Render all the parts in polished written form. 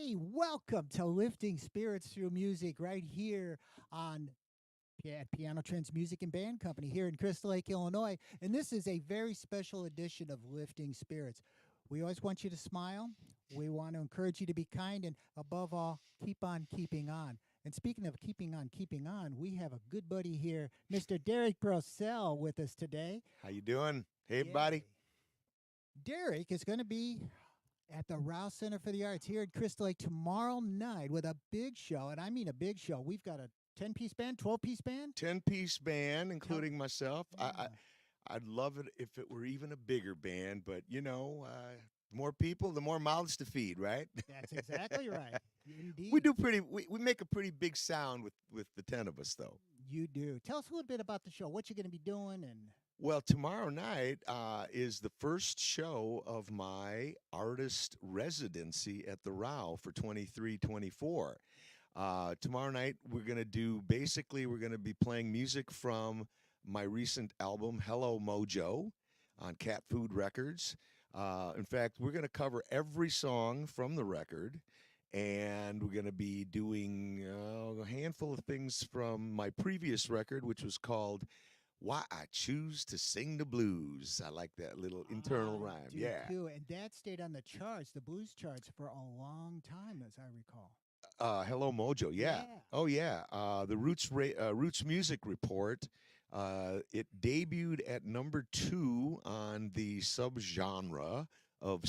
Hey, welcome to Lifting Spirits Through Music right here on at Piano Trends Music and Band Company here in Crystal Lake, Illinois. And this is a very special edition of Lifting Spirits. We always want you to smile. We want to encourage you to be kind and above all, keep on keeping on. And speaking of keeping on, we have a good buddy here, Mr. Derek Brosell, with us today. How you doing? Hey, everybody. Yay. Derek is going to be at the Rouse Center for the Arts here at Crystal Lake tomorrow night with a big show. And I mean a big show. We've got a 10-piece band, 12-piece band? 10-piece band, including myself. Yeah. I'd love it if it were even a bigger band, but the more people, the more mouths to feed, right? That's exactly right. Indeed. We make a pretty big sound with the 10 of us, though. You do. Tell us a little bit about the show, what you're going to be doing. And Well, tomorrow night is the first show of my artist residency at the ROW for 23-24. Tomorrow night, we're going to be playing music from my recent album, Hello Mojo, on Cat Food Records. In fact, we're going to cover every song from the record, and we're going to be doing a handful of things from my previous record, which was called Why I Choose to Sing the Blues. I like that little internal rhyme. do Yeah. too. And that stayed on the charts, the blues charts, for a long time, as I recall. Hello Mojo, yeah. Yeah. Oh yeah. The Roots Music Report. It debuted at number 2 on the subgenre of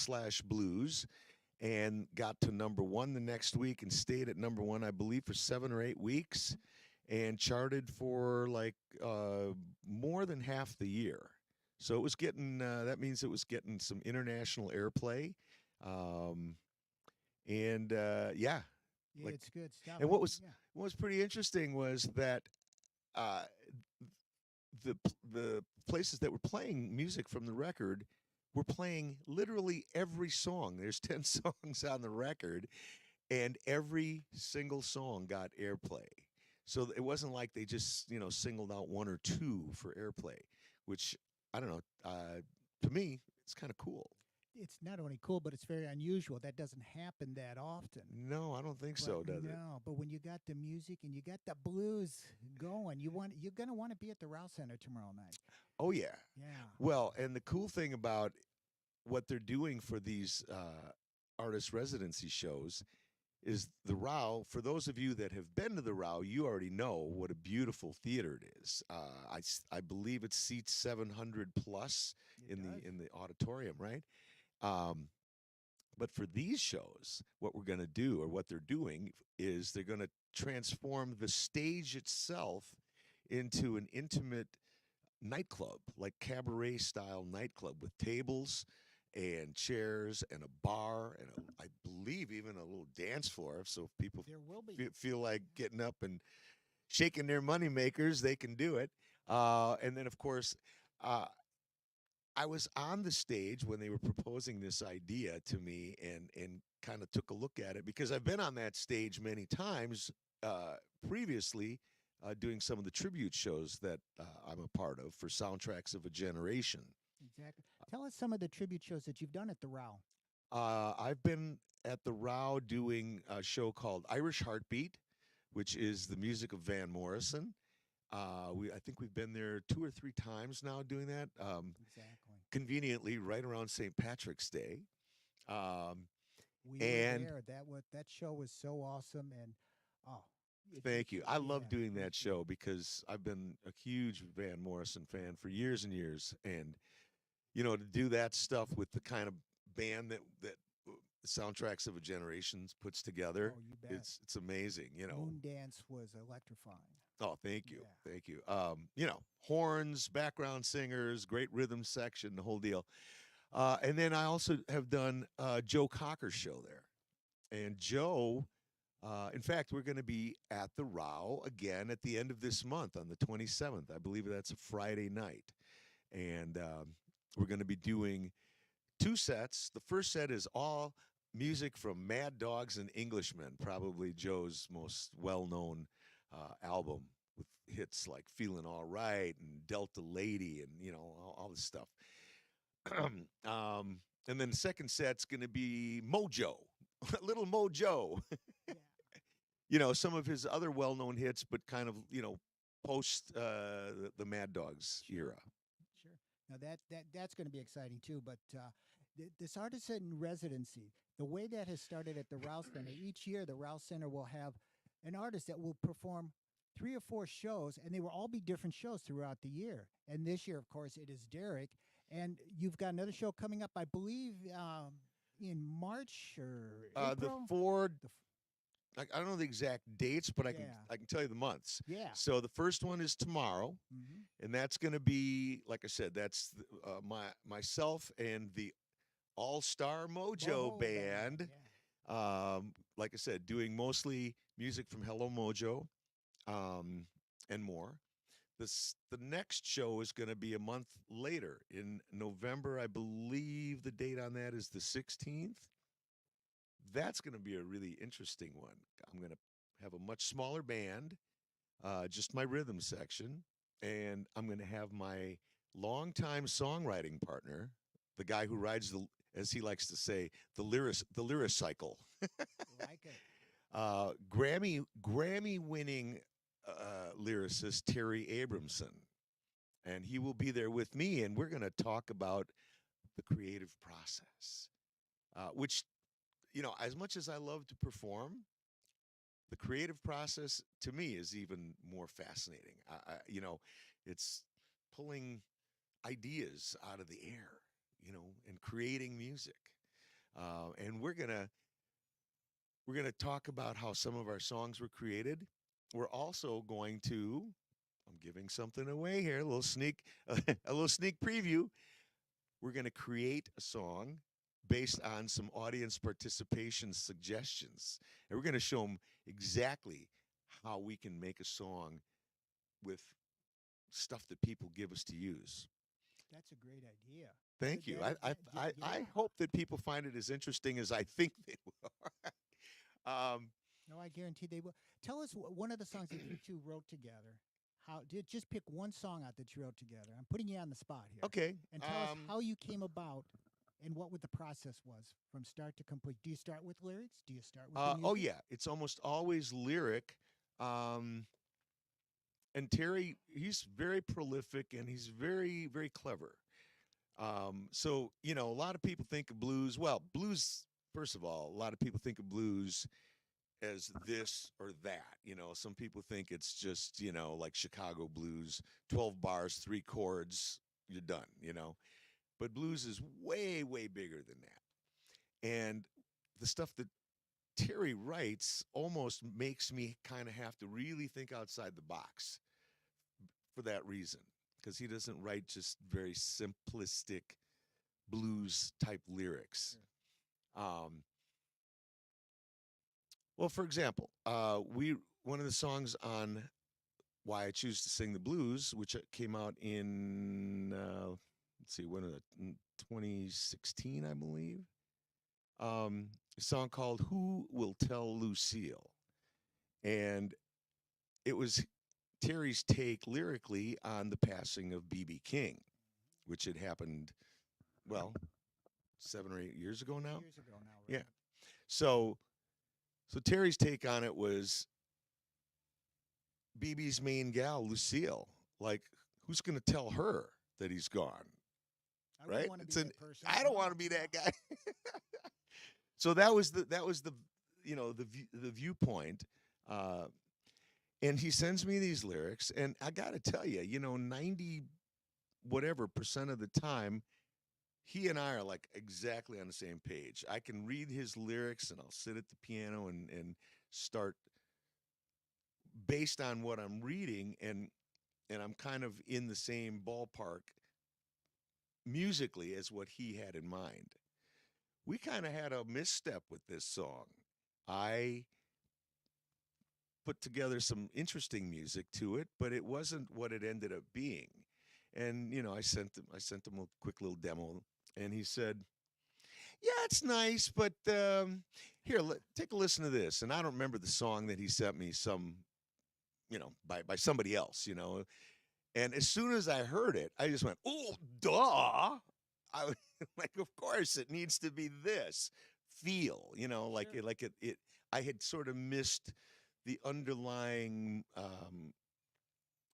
soul/blues, and got to number 1 the next week, and stayed at number 1, I believe, for 7 or 8 weeks, and charted for more than half the year. So it was getting. That means it was getting some international airplay. Um, and yeah, Yeah, like, it's good stuff. and Yeah. what was pretty interesting was that uh, the places that were playing music from the record were playing literally every song. There's 10 songs on the record, and every single song got airplay. So it wasn't like they just singled out one or two for airplay, which, I don't know. To me, it's kind of cool. It's not only cool, but it's very unusual. That doesn't happen that often. No, I don't think so, But does it? no, but when you got the music and you got the blues going, you're gonna want to be at the Rouse Center tomorrow night. Oh yeah. Yeah. Well, and the cool thing about what they're doing for these artist residency shows is the ROW. For those of you that have been to the ROW, you already know what a beautiful theater it is. I believe it seats 700 plus It does. in the auditorium, right? Um, but for these shows, what we're going to do, or what they're doing, is they're going to transform the stage itself into an intimate nightclub, like cabaret style nightclub, with tables and chairs and a bar and I believe even a little dance floor. So if people There will be. feel like getting up and shaking their money makers, they can do it. And then, of course, uh, I was on the stage when they were proposing this idea to me, and kind of took a look at it, because I've been on that stage many times previously, doing some of the tribute shows that I'm a part of for Soundtracks of a Generation. Exactly. Tell us some of the tribute shows that you've done at the Row. I've been at the ROW doing a show called Irish Heartbeat, which is the music of Van Morrison. I think we've been there 2 or 3 times now doing that. Exactly. Conveniently, right around St. Patrick's Day. Um, We and were there. That show was so awesome, and oh, Thank you. I love yeah, doing that show because I've been a huge Van Morrison fan for years and years, and to do that stuff with the kind of band that Soundtracks of a Generations puts together, Oh, you bet. it's amazing. Moondance was electrifying. Oh, thank you, Yeah. thank you. Horns, background singers, great rhythm section, the whole deal. And then I also have done Joe Cocker's show there, and Joe. In fact, we're going to be at the ROW again at the end of this month on the 27th. I believe that's a Friday night. And we're going to be doing 2 sets. The first set is all music from Mad Dogs and Englishmen, probably Joe's most well known album, with hits like Feeling All Right and Delta Lady and, all this stuff. And then the second set's going to be Mojo. Little Mojo. Yeah. Some of his other well-known hits, but kind of, post the Mad Dogs Sure. era. Sure. Now that's going to be exciting too. But this artist in residency, the way that has started at the Rouse Center, each year the Rouse Center will have an artist that will perform 3 or 4 shows, and they will all be different shows throughout the year. And this year, of course, it is Derek. And you've got another show coming up, I believe, in March or The April. Ford, The f- I don't know the exact dates, but yeah, I can tell you the months. yeah. So the first one is tomorrow, Hmm. and that's going to be, like I said, that's myself and the All Star Mojo Band. Yeah. Like I said, doing mostly music from Hello Mojo, and more. The next show is going to be a month later in November. I believe the date on that is the 16th. That's going to be a really interesting one. I'm going to have a much smaller band, just my rhythm section, and I'm going to have my longtime songwriting partner, the guy who rides as he likes to say, the lyricycle, Like it. Grammy winning lyricist Terry Abramson, and he will be there with me, and we're going to talk about the creative process, which, as much as I love to perform, the creative process to me is even more fascinating. It's pulling ideas out of the air, and creating music. And we're gonna talk about how some of our songs were created. We're also going to. I'm giving something away here. A little sneak, a little sneak preview. We're going to create a song based on some audience participation suggestions, and we're going to show them exactly how we can make a song with stuff that people give us to use. That's a great idea. Thank you. I Yeah. hope that people find it as interesting as I think they will. No, I guarantee they will. Tell us one of the songs that you two wrote together. How did just pick one song out that you wrote together? I'm putting you on the spot here. Okay. And tell us how you came about and what the process was from start to complete. Do you start with lyrics? Do you start with the music? Oh yeah, it's almost always lyric. Um, and Terry, he's very prolific and he's very, very clever. So a lot of people think of blues. Well, blues, first of all, a lot of people think of blues as this or that. Some people think it's just like Chicago blues, 12 bars, 3 chords, you're done. But blues is way, way bigger than that. And the stuff that Terry writes almost makes me kind of have to really think outside the box for that reason, because he doesn't write just very simplistic blues type lyrics. Um, well, for example, we one of the songs on Why I Choose to Sing the Blues, which came out in let's see, when was it? In 2016, I believe. A song called "Who Will Tell Lucille," and it was Terry's take lyrically on the passing of B.B. King, which had happened, well, 7 or 8 years ago now. Years ago now, right? Yeah. So Terry's take on it was BB's main gal, Lucille. Like, who's going to tell her that he's gone? I wouldn't Right? want to be It's an. that person. I don't want to be that guy. So that was the the viewpoint. Uh, and he sends me these lyrics, and I got to tell you, 90 whatever percent of the time, he and I are like exactly on the same page. I can read his lyrics, and I'll sit at the piano and start based on what I'm reading, and I'm kind of in the same ballpark musically as what he had in mind. We kind of had a misstep with this song. I put together some interesting music to it, but it wasn't what it ended up being. And I sent him a quick little demo, and he said, "Yeah, it's nice, but here, take a listen to this." And I don't remember the song that he sent me, some by somebody else. And as soon as I heard it, I just went, "Oh, duh!" I was like, "Of course, it needs to be this." feel, like Sure. it I had sort of missed the underlying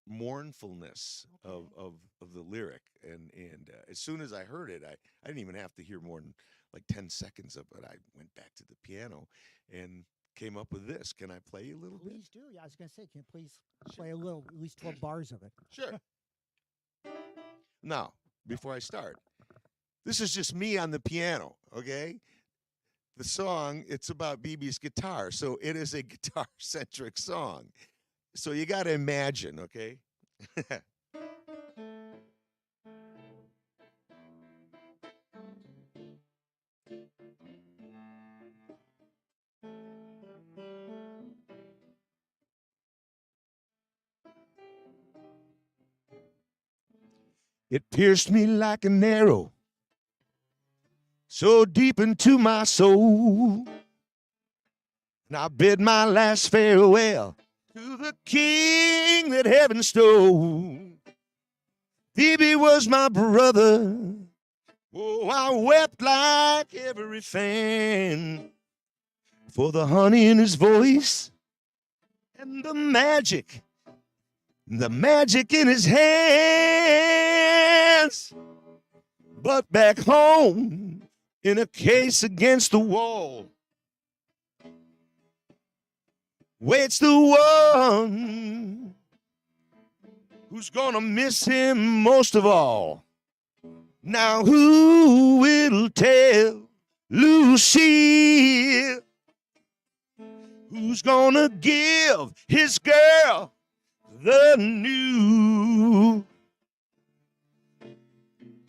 mournfulness Okay. of the lyric, and as soon as I heard it, I didn't even have to hear more than like 10 seconds of it. I went back to the piano and came up with this. Can I play you a little bit? Please do. Yeah, I was going to say, can you please Sure. play a little, at least 12 bars of it? Sure. Now, before I start, this is just me on the piano, okay? The song, it's about BB's guitar, so it is a guitar centric song. So you got to imagine, okay? It pierced me like an arrow, so deep into my soul. And I bid my last farewell to the king that heaven stole. Phoebe was my brother. Oh, I wept like every fan for the honey in his voice and the magic in his hands. But back home in a case against the wall waits the one who's gonna miss him most of all. Now who will tell Lucy? Who's gonna give his girl the news?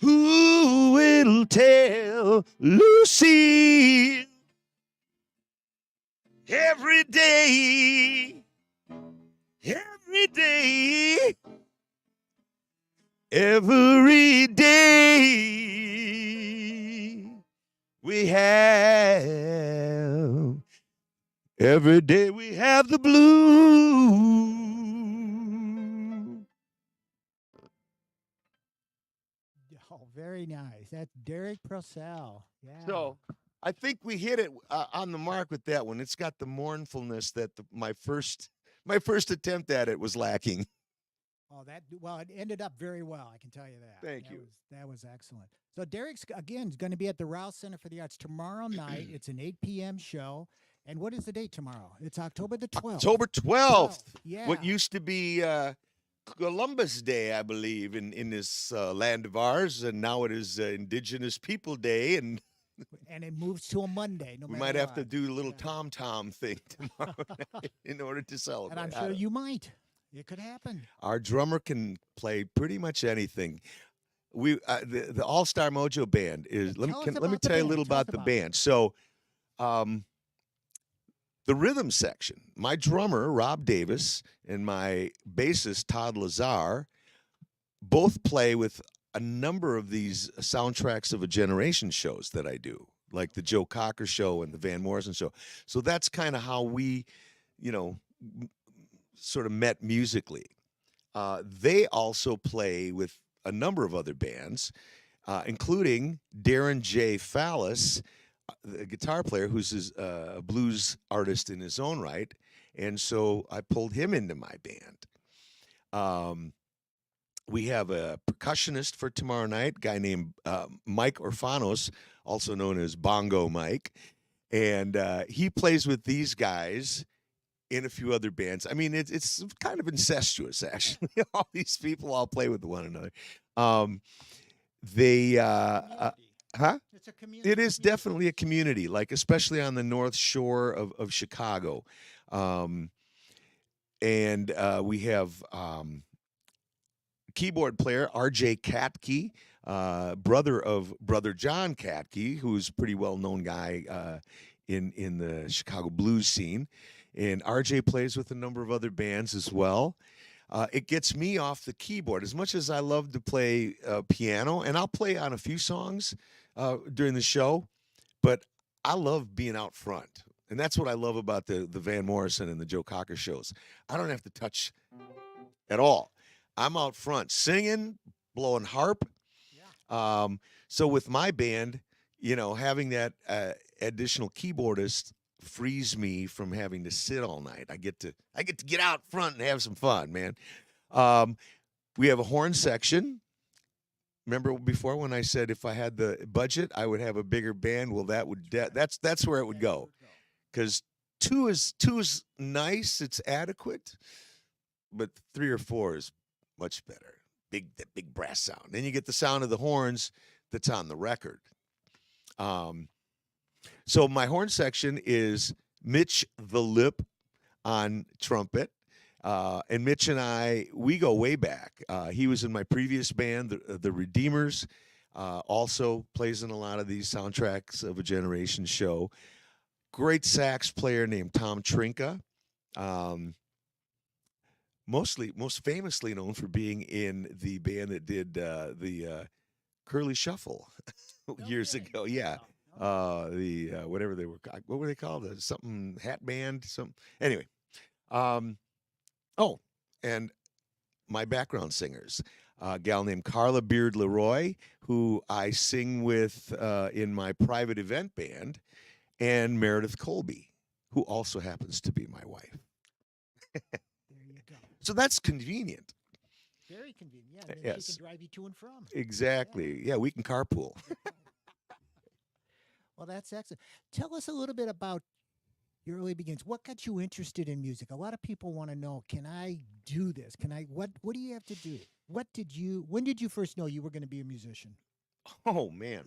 Who will tell Lucy? Every day, every day, every day we have, every day we have the blues. Oh, very nice. That's Derek Purcell. Yeah. So I think we hit it on the mark with that one. It's got the mournfulness that my first attempt at it was lacking. Oh, well, it ended up very well. I can tell you that. Thank you. That was excellent. So Derek's again is going to be at the Rouse Center for the Arts tomorrow night. It's an 8 p.m. show. And what is the date tomorrow? It's October the 12th. October 12th. Yeah. What used to be Columbus Day, I believe, in this land of ours, and now it is Indigenous People Day, and it moves to a Monday. we might have to do a little tom thing tomorrow night in order to celebrate. And I'm sure you might. It could happen. Our drummer can play pretty much anything. We the All Star Mojo Band is. Let me tell you a little about the band. So, the rhythm section. My drummer Rob Davis and my bassist Todd Lazar both play with a number of these soundtracks of a generation shows that I do, like the Joe Cocker Show and the Van Morrison Show. So that's kind of how we, sort of met musically. They also play with a number of other bands, including Darren J. Fallis, the guitar player, who's a blues artist in his own right. And so I pulled him into my band. We have a percussionist for tomorrow night, a guy named Mike Orfanos, also known as Bongo Mike. And he plays with these guys in a few other bands. I mean, it's kind of incestuous, actually. All these people all play with one another. It's a community. It is definitely a community, like especially on the North Shore of Chicago. And we have keyboard player R.J. Katke, brother of Brother John Katke, who's a pretty well-known guy in the Chicago blues scene. And R.J. plays with a number of other bands as well. It gets me off the keyboard. As much as I love to play piano, and I'll play on a few songs during the show, but I love being out front. And that's what I love about the Van Morrison and the Joe Cocker shows. I don't have to touch at all. I'm out front singing, blowing harp. Yeah. So with my band, having that additional keyboardist frees me from having to sit all night. I get to get out front and have some fun, man. Um, we have a horn section. Remember before when I said if I had the budget, I would have a bigger band? Well, that's where it would go because two is nice, it's adequate, but three or four is much better. That big brass sound. Then you get the sound of the horns that's on the record. Um, so my horn section is Mitch the Lip on trumpet. And Mitch and I, we go way back. He was in my previous band, the Redeemers. Also plays in a lot of these soundtracks of a generation show. Great sax player named Tom Trinka. Um, most famously known for being in the band that did the Curly Shuffle years ago. Yeah. The whatever they were, what were they called? Something hat band. Some anyway. Um, oh, and my background singers, a gal named Carla Beard Leroy, who I sing with in my private event band, and Meredith Colby, who also happens to be my wife. There you go. So that's convenient. Very convenient. Yeah, and then she Yes, can drive you to and from. Yeah. exactly. Yeah, we can carpool. Well, that's excellent. Tell us a little bit about your early beginnings. What got you interested in music? A lot of people want to know, can I do this? Can I what do you have to do? When did you first know you were going to be a musician? Oh man.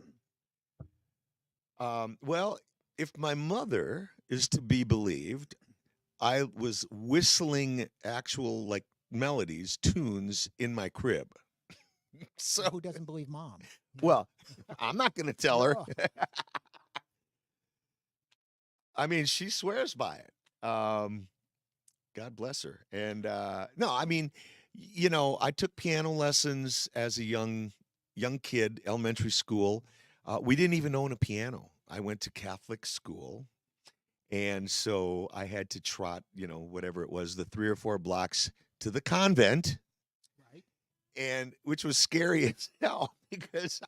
Well, if my mother is to be believed, I was whistling actual like melodies, tunes in my crib. Well, So, who doesn't believe mom? Yeah. well, I'm not going to tell her. No. I mean, she swears by it. God bless her. And no, I mean, I took piano lessons as a young kid, elementary school. We didn't even own a piano. I went to Catholic school, and so I had to trot, whatever it was, the 3 or 4 blocks to the convent, Right? and which was scary as hell because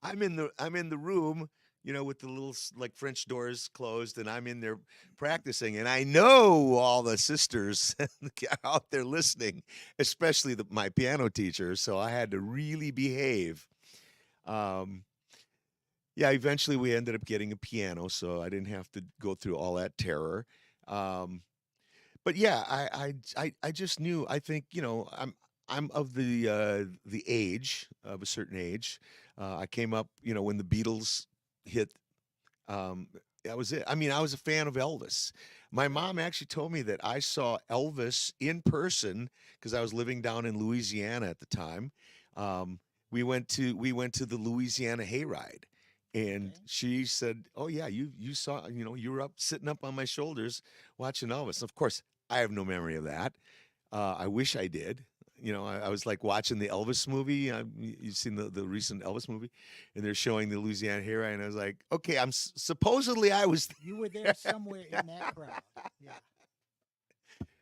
I'm in the room, with the little like French doors closed, and I'm in there practicing, and I know all the sisters out there listening, especially my piano teacher. So I had to really behave. Um, yeah, eventually we ended up getting a piano, so I didn't have to go through all that terror. Um, but yeah, I just knew. I think I'm of the age of a certain age. I came up, when the Beatles hit. Um, that was it. I mean, I was a fan of Elvis. My mom actually told me that I saw Elvis in person because I was living down in Louisiana at the time. Um, we went to the Louisiana Hayride, and Okay. she said, "Oh yeah, you saw, you were up sitting up on my shoulders watching Elvis." Of course, I have no memory of that. I wish I did. I was like watching the Elvis movie. You've seen the recent Elvis movie, and they're showing the Louisiana Hayride, and I was like, okay, supposedly I was You were there somewhere in that crowd. Yeah.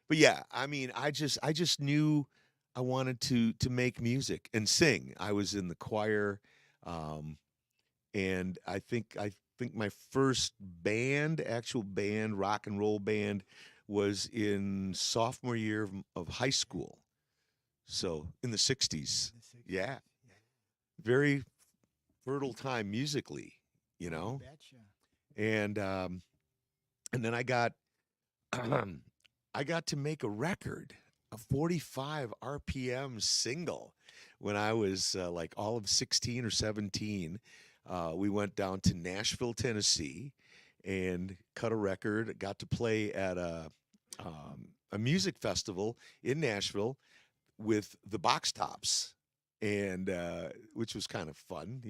but yeah, I mean, I just knew I wanted to make music and sing. I was in the choir, um, and I think my first band, actual band, rock and roll band, was in sophomore year of high school. So in the '60s, In the 60s. yeah, Yeah. very fertile time musically, you Oh, you know, betcha. and and then I got to make a record, a 45 RPM single when I was like all of 16 or 17. We went down to Nashville, Tennessee, and cut a record. Got to play at a music festival in Nashville with the Box Tops, and which was kind of fun.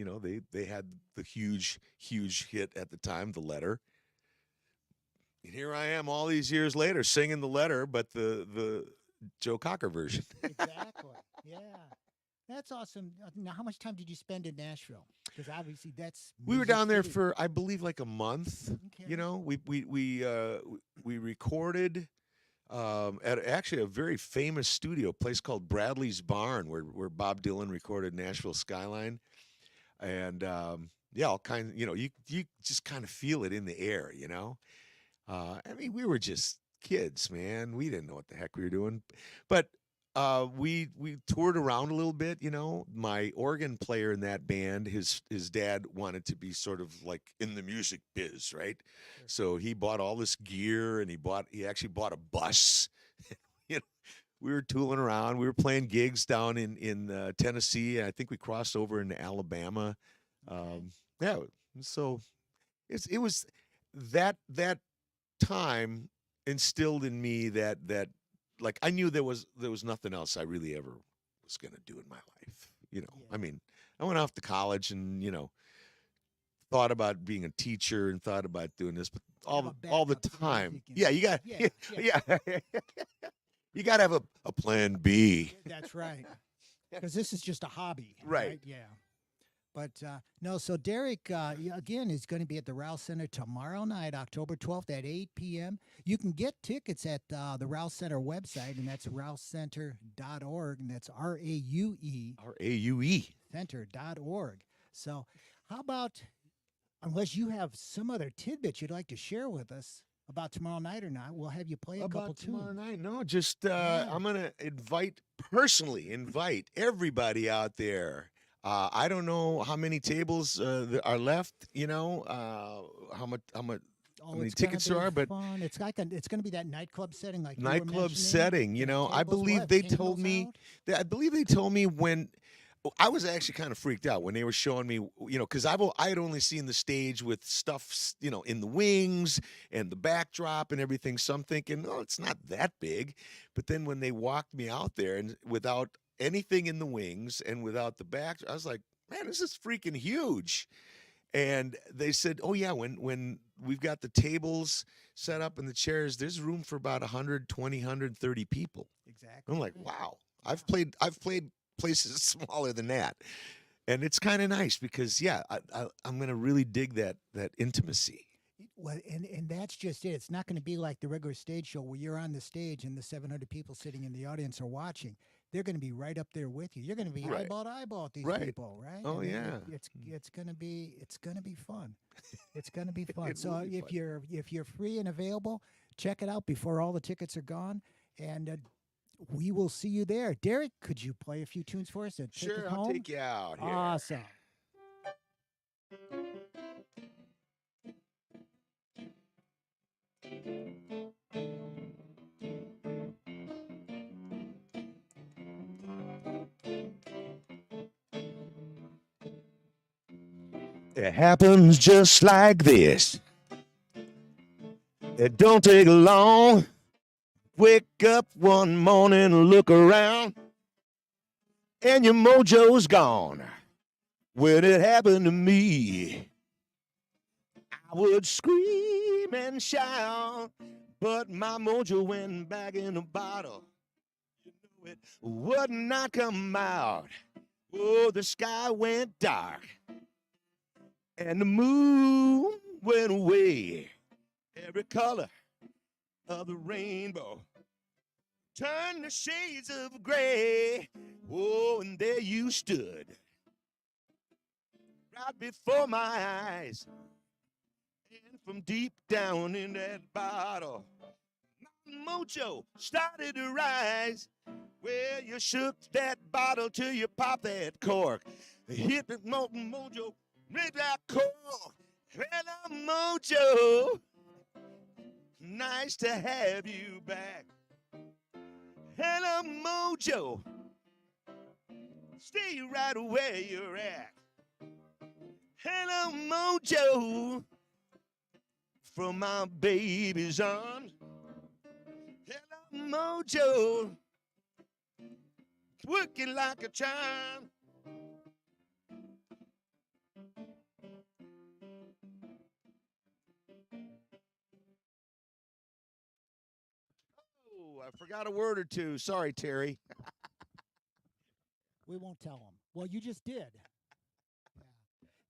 They had the huge hit at the time, The Letter. And here I am all these years later singing The Letter, but the Joe Cocker version. Exactly. Yeah. That's awesome. Now, how much time did you spend in Nashville? Because obviously that's We were Music down there City. for, I believe, like a month. Okay. We recorded at actually a very famous studio, place called Bradley's Barn, where Bob Dylan recorded Nashville Skyline. And yeah, all kinds. You just kind of feel it in the air. I mean, we were just kids, man. We didn't know what the heck we were doing, but we toured around a little bit. My organ player in that band, his dad wanted to be sort of like in the music biz, right? Sure. So he bought all this gear, and he actually bought a bus. you know, we were tooling around. We were playing gigs down in Tennessee. I think we crossed over into Alabama. Okay. Yeah, so it was that time instilled in me that like I knew there was nothing else I really ever was gonna do in my life. I Yeah. mean, I went off to college and thought about being a teacher and thought about doing this, but Have all a all the backup to time, music and yeah, you got yeah, yeah. yeah, you got to have a plan B, That's right. Because this is just a hobby, right? right? Yeah. But no, so Derek, again, is going to be at the Rouse Center tomorrow night, October 12th at 8 p.m. You can get tickets at the Rouse Center website, and that's rousecenter.org, and that's RAUE RAUE. center.org. So, how about, unless you have some other tidbits you'd like to share with us about tomorrow night or not, we'll have you play a couple About tomorrow tunes. night? No, just Yeah. I'm gonna personally invite everybody out there. I don't know how many tables are left. How Oh, many it's gonna tickets there be are, but fun. It's gonna be that nightclub setting like you were nightclub mentioning. setting. The I tables will believe have they told candles me out. I believe they told me when I was actually kind of freaked out when they were showing me, because I had only seen the stage with stuff, in the wings and the backdrop and everything. So I'm thinking, oh, it's not that big. But then when they walked me out there and without anything in the wings and without the back, I was like, man, this is freaking huge. And they said, oh yeah, when we've got the tables set up and the chairs, there's room for about 120, people. I'm Exactly like, right. wow. Yeah. I've played places smaller than that, and it's kind of nice because yeah, I'm gonna really dig that intimacy. Well, and that's just it. It's not going to be like the regular stage show where you're on the stage and the 700 people sitting in the audience are watching. They're going to be right up there with you. You're going to be Right, eyeball to eyeball with these right. people, right? Oh And yeah, it's going to be fun. It's going to be fun. it will So be fun. if you're free and available, check it out before all the tickets are gone, and we will see you there. Derek, could you play a few tunes for us and take us Sure, I'll home? take you out here. Awesome. It happens just like this. It don't take long. Wake up one morning, look around, and your mojo's gone. When it happened to me, I would scream and shout, but my mojo went back in the bottle. You know it would not come out. Oh, the sky went dark, and the moon went away. Every color of the rainbow turned to shades of gray. Oh, and there you stood, right before my eyes. And from deep down in that bottle, my mojo started to rise. Well, you shook that bottle till you popped that cork. Hit the mojo, red that cork. Hello, mojo. Nice to have you back. Hello, mojo. Stay right where you're at. Hello, mojo. From my baby's arms. Hello, mojo. Working like a charm. Oh, I forgot a word or two. Sorry, Terry. We won't tell them. Well, you just did.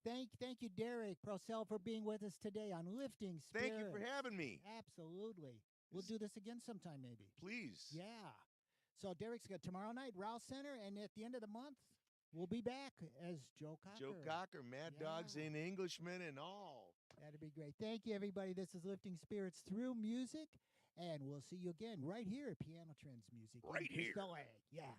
Yeah. Thank you, Derek Procell, for being with us today on Lifting Thank you Spirits. for having me. Absolutely. We'll do this again sometime, maybe. Please. Yeah. So Derek's got tomorrow night, Rouse Center, and at the end of the month, We'll be back as Joe Cocker. Joe Cocker, Mad Dogs Yeah. and Englishmen and all. That'd be great. Thank you, everybody. This is Lifting Spirits Through Music, and we'll see you again right here at Piano Trends Music in Right here. Crystal Lake. Yeah.